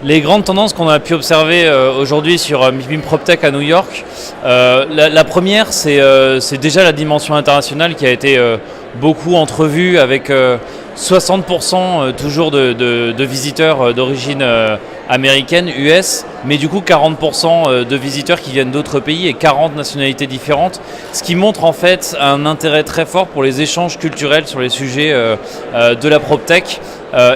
Les grandes tendances qu'on a pu observer aujourd'hui sur MIPIM PropTech à New York, la première c'est déjà la dimension internationale qui a été beaucoup entrevue avec 60% toujours de visiteurs d'origine américaine, US, mais du coup 40% de visiteurs qui viennent d'autres pays et 40 nationalités différentes, ce qui montre en fait un intérêt très fort pour les échanges culturels sur les sujets de la PropTech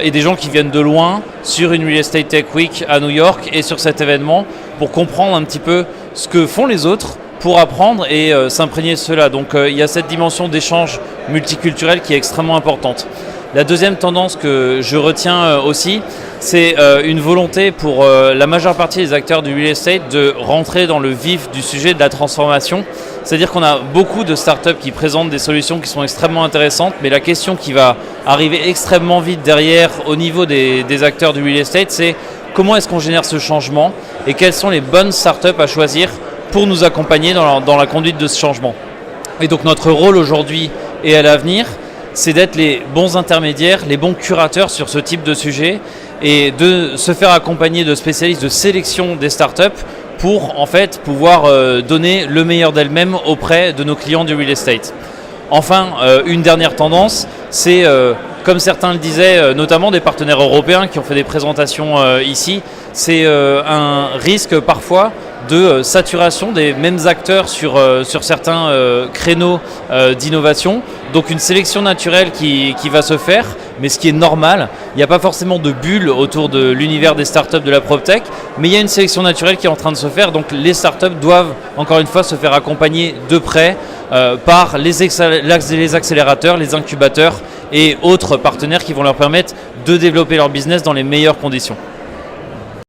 et des gens qui viennent de loin sur une Real Estate Tech Week à New York et sur cet événement pour comprendre un petit peu ce que font les autres pour apprendre et s'imprégner de cela. Donc il y a cette dimension d'échange multiculturel qui est extrêmement importante. La deuxième tendance que je retiens aussi, c'est une volonté pour la majeure partie des acteurs du real estate de rentrer dans le vif du sujet de la transformation. C'est-à-dire qu'on a beaucoup de startups qui présentent des solutions qui sont extrêmement intéressantes, mais la question qui va arriver extrêmement vite derrière au niveau des acteurs du real estate, c'est comment est-ce qu'on génère ce changement et quelles sont les bonnes startups à choisir pour nous accompagner dans la conduite de ce changement. Et donc notre rôle aujourd'hui et à l'avenir, c'est d'être les bons intermédiaires, les bons curateurs sur ce type de sujet et de se faire accompagner de spécialistes de sélection des startups pour en fait pouvoir donner le meilleur d'elles-mêmes auprès de nos clients du real estate. Enfin, une dernière tendance, c'est comme certains le disaient, notamment des partenaires européens qui ont fait des présentations ici, c'est un risque parfois de saturation des mêmes acteurs sur certains créneaux d'innovation. Donc une sélection naturelle qui va se faire, mais ce qui est normal. Il n'y a pas forcément de bulle autour de l'univers des startups de la PropTech, mais il y a une sélection naturelle qui est en train de se faire. Donc les startups doivent encore une fois se faire accompagner de près par les accélérateurs, les incubateurs et autres partenaires qui vont leur permettre de développer leur business dans les meilleures conditions.